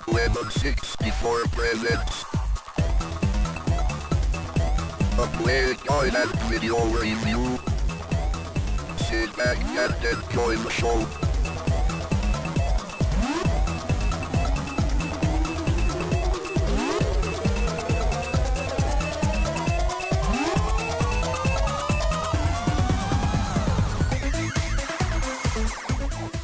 Lemon 64 presents a Playguide and video review. Sit back and enjoy the show.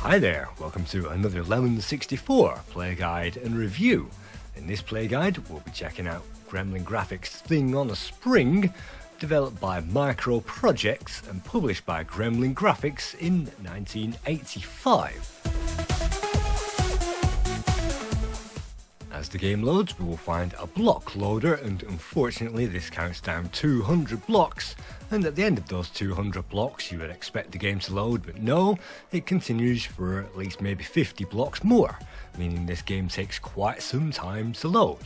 Hi there, welcome to another Lemon 64 play guide and review. In this play guide, we'll be checking out Gremlin Graphics' Thing on a Spring, developed by Micro Projects and published by Gremlin Graphics in 1985. As the game loads, we will find a block loader, and unfortunately this counts down 200 blocks, and at the end of those 200 blocks you would expect the game to load, but no, it continues for at least maybe 50 blocks more, meaning this game takes quite some time to load.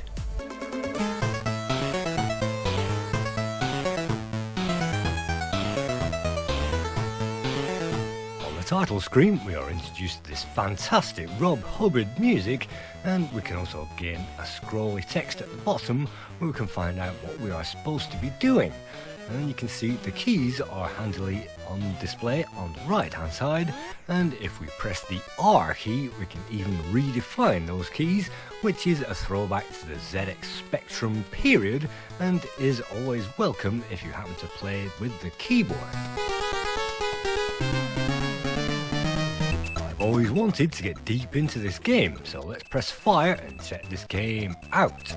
Title screen, we are introduced to this fantastic Rob Hubbard music, and we can also gain a scrolly text at the bottom where we can find out what we are supposed to be doing. And you can see the keys are handily on display on the right hand side, and if we press the R key we can even redefine those keys, which is a throwback to the ZX Spectrum period and is always welcome if you happen to play with the keyboard. Always wanted to get deep into this game, so let's press fire and check this game out.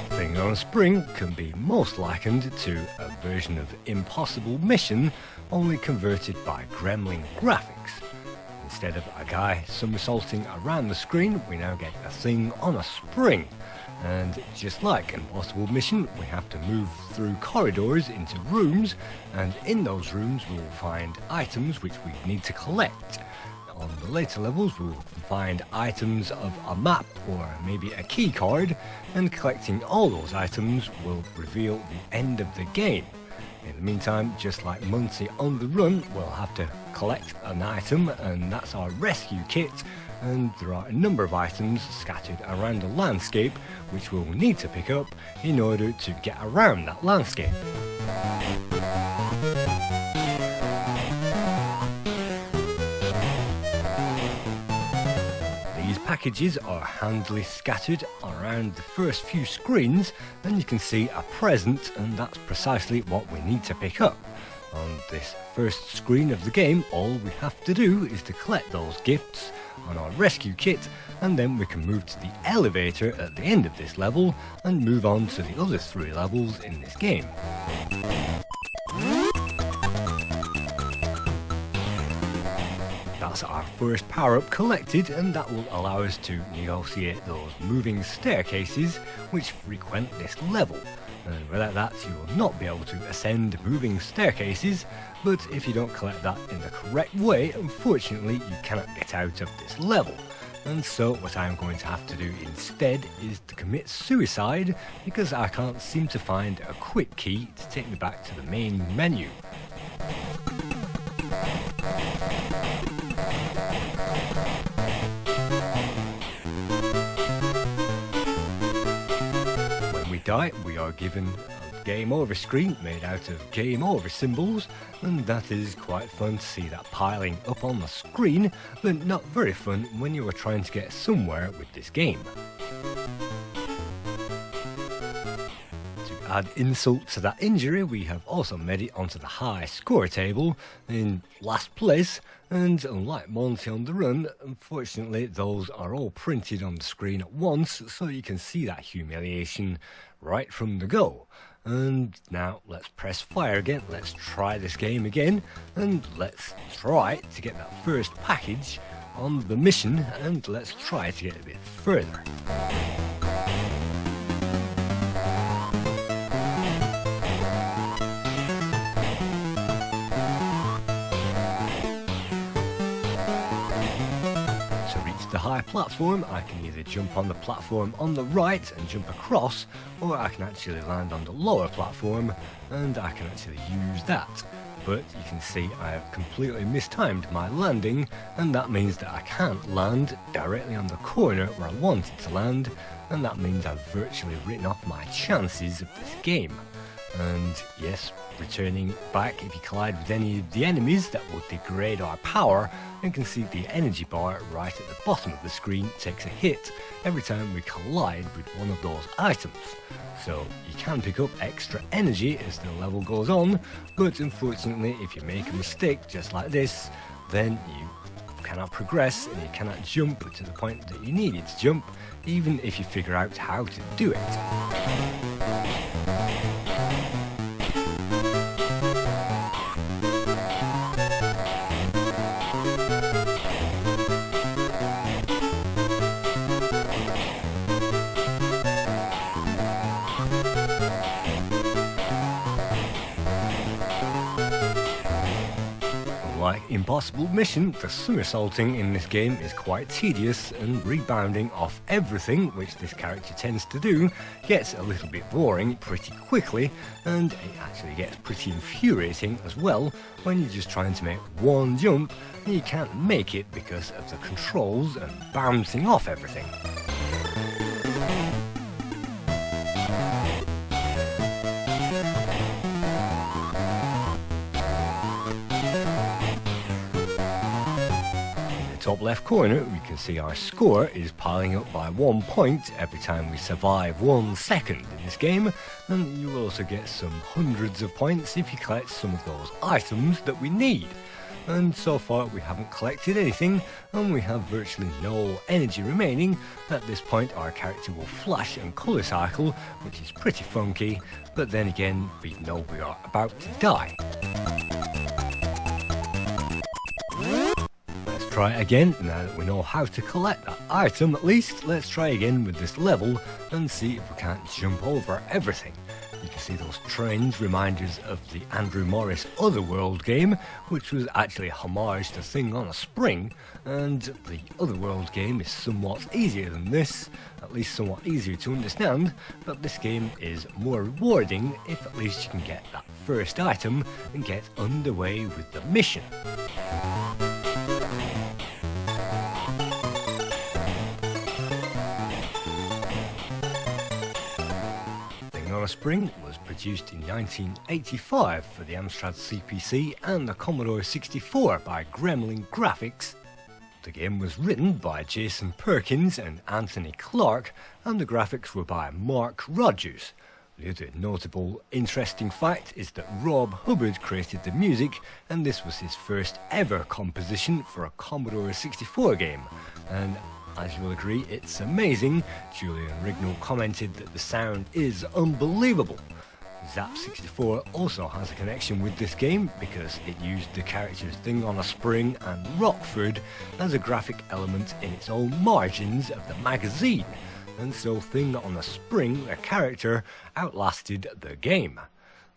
Thing on a Spring can be most likened to a version of Impossible Mission, only converted by Gremlin Graphics. Instead of a guy somersaulting around the screen, we now get a thing on a spring. And just like Impossible Mission, we have to move through corridors into rooms, and in those rooms we will find items which we need to collect. On the later levels we will find items of a map or maybe a key card, and collecting all those items will reveal the end of the game. In the meantime, just like Muncie on the Run, we'll have to collect an item, and that's our rescue kit, and there are a number of items scattered around the landscape which we'll need to pick up in order to get around that landscape. These packages are handily scattered around the first few screens, and you can see a present, and that's precisely what we need to pick up. On this first screen of the game, all we have to do is to collect those gifts on our rescue kit, and then we can move to the elevator at the end of this level and move on to the other 3 levels in this game. That's our first power-up collected, and that will allow us to negotiate those moving staircases which frequent this level. And without that you will not be able to ascend moving staircases, but if you don't collect that in the correct way, unfortunately you cannot get out of this level. And so what I'm going to have to do instead is to commit suicide, because I can't seem to find a quick key to take me back to the main menu. Die, we are given a game over screen made out of game over symbols, and that is quite fun to see that piling up on the screen, but not very fun when you are trying to get somewhere with this game. To add insult to that injury, we have also made it onto the high score table in last place, and unlike Monty on the Run, unfortunately those are all printed on the screen at once, so you can see that humiliation right from the go. And now let's press fire again, let's try this game again, and let's try to get that first package on the mission, and let's try to get a bit further. the high platform, I can either jump on the platform on the right and jump across, or I can actually land on the lower platform and I can actually use that. But you can see I have completely mistimed my landing, and that means that I can't land directly on the corner where I wanted to land, and that means I've virtually written off my chances of this game. And yes, returning back, if you collide with any of the enemies, that will degrade our power. You can see the energy bar right at the bottom of the screen takes a hit every time we collide with one of those items. So you can pick up extra energy as the level goes on, but unfortunately if you make a mistake just like this, then you cannot progress and you cannot jump to the point that you needed to jump, even if you figure out how to do it. Like Impossible Mission, the somersaulting in this game is quite tedious, and rebounding off everything, which this character tends to do, gets a little bit boring pretty quickly, and it actually gets pretty infuriating as well when you're just trying to make one jump and you can't make it because of the controls and bouncing off everything. Top left corner, we can see our score is piling up by 1 point every time we survive 1 second in this game, and you will also get some hundreds of points if you collect some of those items that we need. And so far we haven't collected anything, and we have virtually no energy remaining. At this point our character will flash and colour cycle, which is pretty funky, but then again we know we are about to die. Try again. Now that we know how to collect that item, at least, let's try again with this level and see if we can't jump over everything. You can see those trains, reminders of the Andrew Morris Otherworld game, which was actually a homage to Thing on a Spring, and the Otherworld game is somewhat easier than this, at least somewhat easier to understand, but this game is more rewarding if at least you can get that first item and get underway with the mission. On a Spring was produced in 1985 for the Amstrad CPC and the Commodore 64 by Gremlin Graphics. The game was written by Jason Perkins and Anthony Clark, and the graphics were by Mark Rogers. The other notable interesting fact is that Rob Hubbard created the music, and this was his first ever composition for a Commodore 64 game. And as you will agree, it's amazing. Julian Rignall commented that the sound is unbelievable. Zap64 also has a connection with this game because it used the characters Thing on a Spring and Rockford as a graphic element in its own margins of the magazine, and so Thing on a Spring, a character, outlasted the game.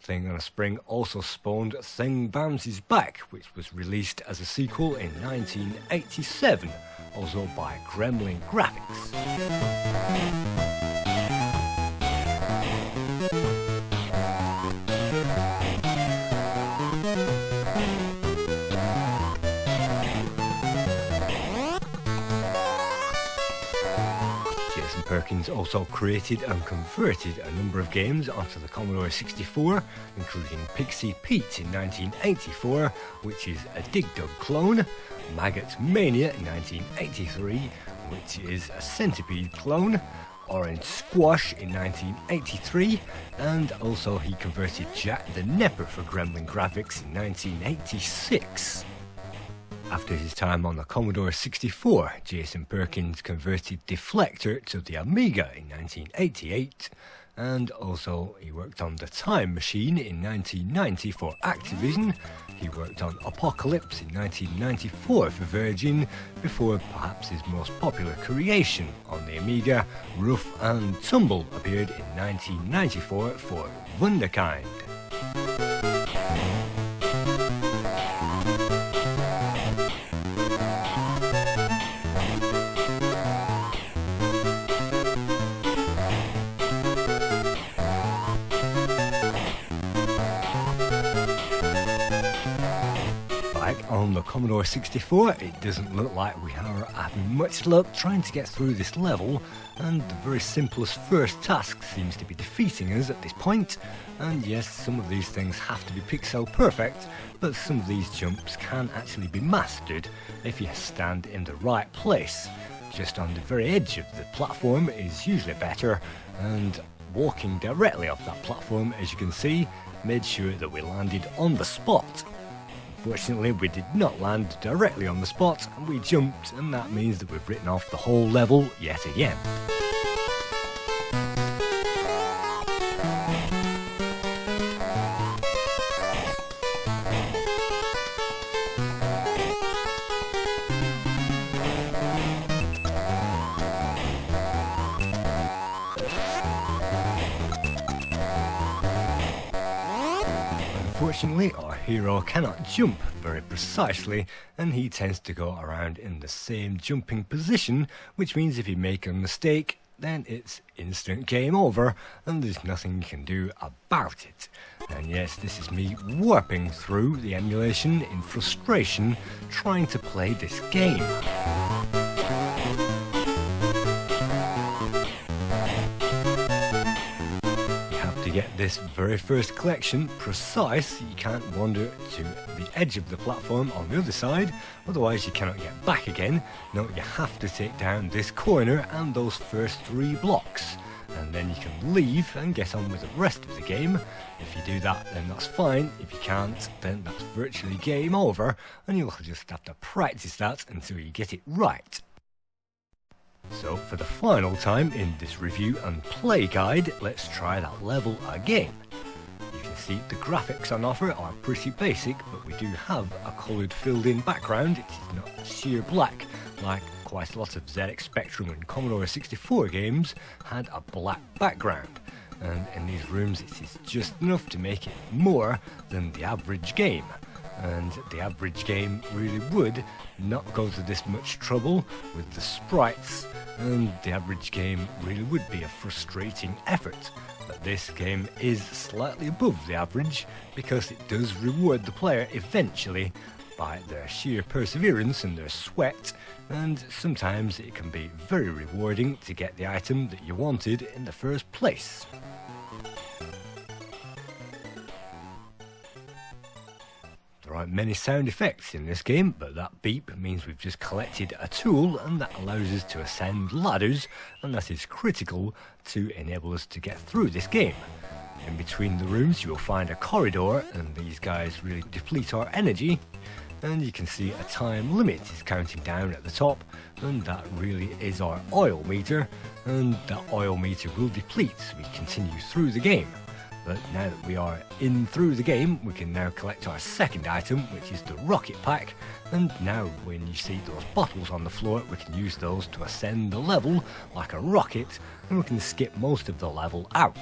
Thing on a Spring also spawned Thing Bounces Back, which was released as a sequel in 1987, also by Gremlin Graphics. Jason Perkins also created and converted a number of games onto the Commodore 64, including Pixie Pete in 1984, which is a Dig Dug clone, Maggot Mania in 1983, which is a Centipede clone, Orange Squash in 1983, and also he converted Jack the Nepper for Gremlin Graphics in 1986. After his time on the Commodore 64, Jason Perkins converted Deflector to the Amiga in 1988, and also he worked on The Time Machine in 1990 for Activision. He worked on Apocalypse in 1994 for Virgin, before perhaps his most popular creation on the Amiga, Rough and Tumble, appeared in 1994 for Wunderkind. like on the Commodore 64, it doesn't look like we are having much luck trying to get through this level, and the very simplest first task seems to be defeating us at this point. And yes, some of these things have to be pixel perfect, but some of these jumps can actually be mastered if you stand in the right place. Just on the very edge of the platform is usually better, and walking directly off that platform, as you can see, made sure that we landed on the spot. Unfortunately, we did not land directly on the spot, and we jumped, and that means that we've written off the whole level yet again. Unfortunately, our hero cannot jump very precisely, and he tends to go around in the same jumping position, which means if you make a mistake, then it's instant game over, and there's nothing you can do about it. And yes, this is me warping through the emulation in frustration, trying to play this game. Get this very first collection precise. You can't wander to the edge of the platform on the other side, otherwise you cannot get back again. No, you have to take down this corner and those first 3 blocks, and then you can leave and get on with the rest of the game. If you do that, then that's fine. If you can't, then that's virtually game over, and you'll just have to practice that until you get it right. So for the final time in this review and play guide, let's try that level again. You can see the graphics on offer are pretty basic, but we do have a coloured filled in background. It is not sheer black like quite a lot of ZX Spectrum and Commodore 64 games had a black background. And in these rooms it is just enough to make it more than the average game. And the average game really would not go to this much trouble with the sprites, and the average game really would be a frustrating effort. But this game is slightly above the average because it does reward the player eventually by their sheer perseverance and their sweat, and sometimes it can be very rewarding to get the item that you wanted in the first place. There aren't many sound effects in this game, but that beep means we've just collected a tool, and that allows us to ascend ladders, and that is critical to enable us to get through this game. In between the rooms you will find a corridor, and these guys really deplete our energy, and you can see a time limit is counting down at the top, and that really is our oil meter, and that oil meter will deplete as we continue through the game. But now that we are in through the game, we can now collect our second item, which is the rocket pack, and now when you see those bottles on the floor, we can use those to ascend the level like a rocket, and we can skip most of the level out.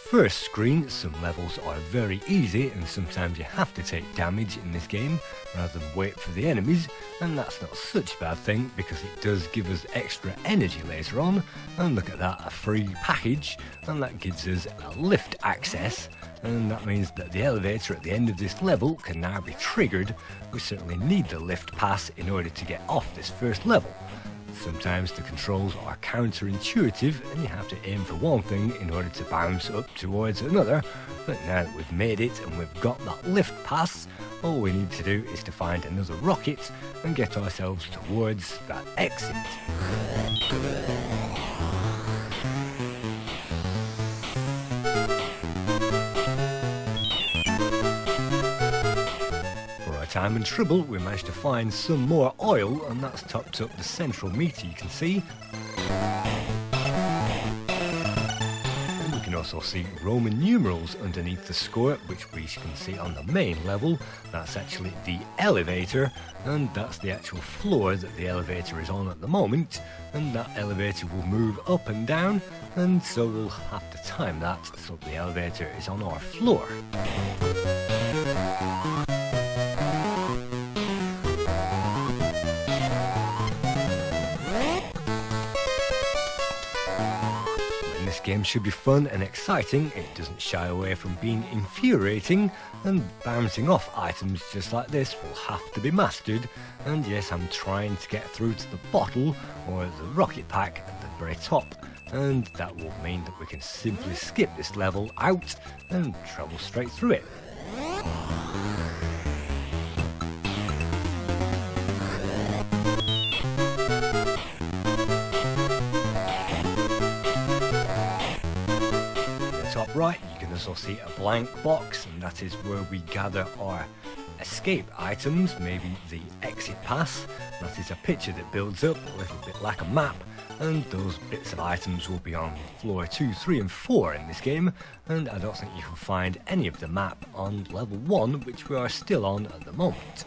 First screen, some levels are very easy, and sometimes you have to take damage in this game rather than wait for the enemies, and that's not such a bad thing because it does give us extra energy later on. And look at that, a free package, and that gives us a lift access, and that means that the elevator at the end of this level can now be triggered. We certainly need the lift pass in order to get off this first level. Sometimes the controls are counterintuitive and you have to aim for one thing in order to bounce up towards another, but now that we've made it and we've got that lift pass, all we need to do is to find another rocket and get ourselves towards that exit. Time and trouble, we managed to find some more oil, and that's topped up the central meter you can see. And you can also see Roman numerals underneath the score, which we can see on the main level. That's actually the elevator, and that's the actual floor that the elevator is on at the moment, and that elevator will move up and down, and so we'll have to time that so the elevator is on our floor. game should be fun and exciting. It doesn't shy away from being infuriating, and bouncing off items just like this will have to be mastered. And yes, I'm trying to get through to the bottle or the rocket pack at the very top, and that will mean that we can simply skip this level out and travel straight through it. Top right, you can also see a blank box, and that is where we gather our escape items, maybe the exit pass. That is a picture that builds up a little bit like a map, and those bits of items will be on floor 2, 3 and 4 in this game, and I don't think you can find any of the map on level 1, which we are still on at the moment.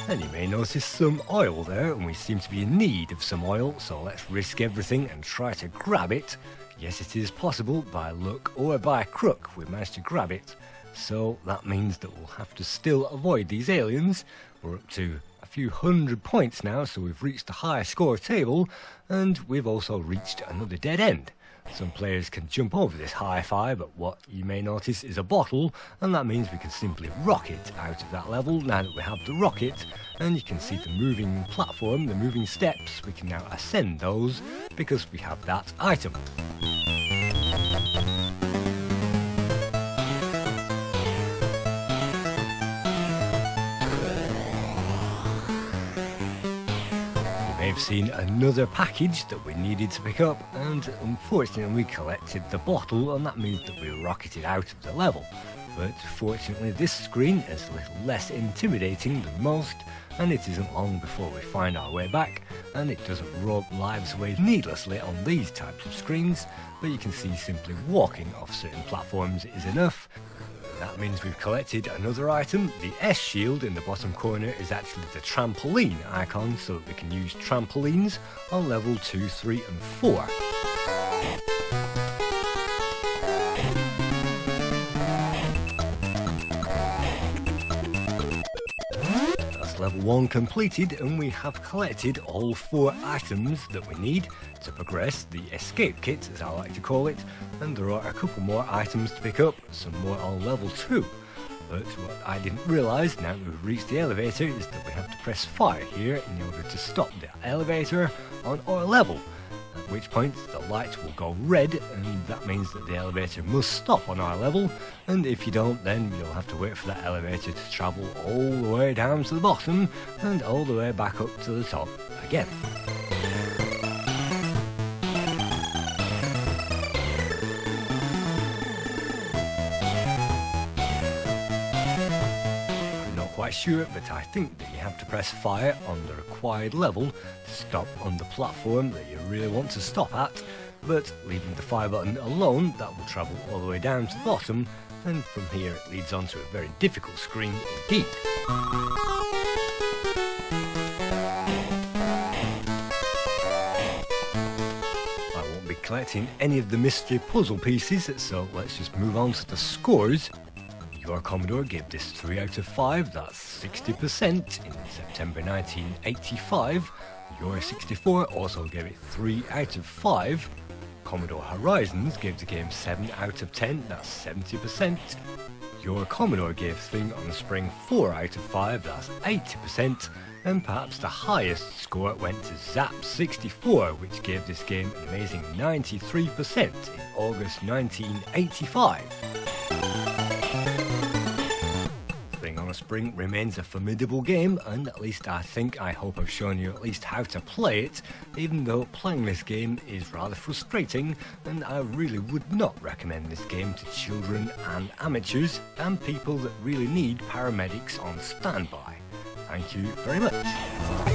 And you may notice some oil there, and we seem to be in need of some oil, so let's risk everything and try to grab it. Yes, it is possible, by luck or by crook we managed to grab it, so that means that we'll have to still avoid these aliens. We're up to a few hundred points now, so we've reached the high score table, and we've also reached another dead end. Some players can jump over this hi-fi, but what you may notice is a bottle, and that means we can simply rocket out of that level now that we have the rocket. And you can see the moving platform, the moving steps, we can now ascend those because we have that item. We've seen another package that we needed to pick up, and unfortunately we collected the bottle, and that means that we rocketed out of the level. But fortunately this screen is a little less intimidating than most, and it isn't long before we find our way back, and it doesn't rob lives away needlessly on these types of screens, but you can see simply walking off certain platforms is enough. That means we've collected another item. The S shield in the bottom corner is actually the trampoline icon, so that we can use trampolines on level 2, 3 and 4. That's level 1 completed, and we have collected all 4 items that we need to progress the escape kit, as I like to call it, and there are a couple more items to pick up, some more on level 2. But what I didn't realise now that we've reached the elevator is that we have to press fire here in order to stop the elevator on our level, at which point the light will go red, and that means that the elevator must stop on our level, and if you don't, then you'll have to wait for that elevator to travel all the way down to the bottom and all the way back up to the top again. Quite sure, but I think that you have to press fire on the required level to stop on the platform that you really want to stop at, but leaving the fire button alone, that will travel all the way down to the bottom, and from here it leads on to a very difficult screen indeed. I won't be collecting any of the mystery puzzle pieces, so let's just move on to the scores. Your Commodore gave this 3 out of 5, that's 60% in September 1985. Your 64 also gave it 3 out of 5. Commodore Horizons gave the game 7 out of 10, that's 70%. Your Commodore gave Thing on the Spring 4 out of 5, that's 80%. And perhaps the highest score went to Zap64, which gave this game an amazing 93% in August 1985. Spring remains a formidable game, and at least I hope I've shown you at least how to play it, even though playing this game is rather frustrating, and I really would not recommend this game to children and amateurs and people that really need paramedics on standby. Thank you very much.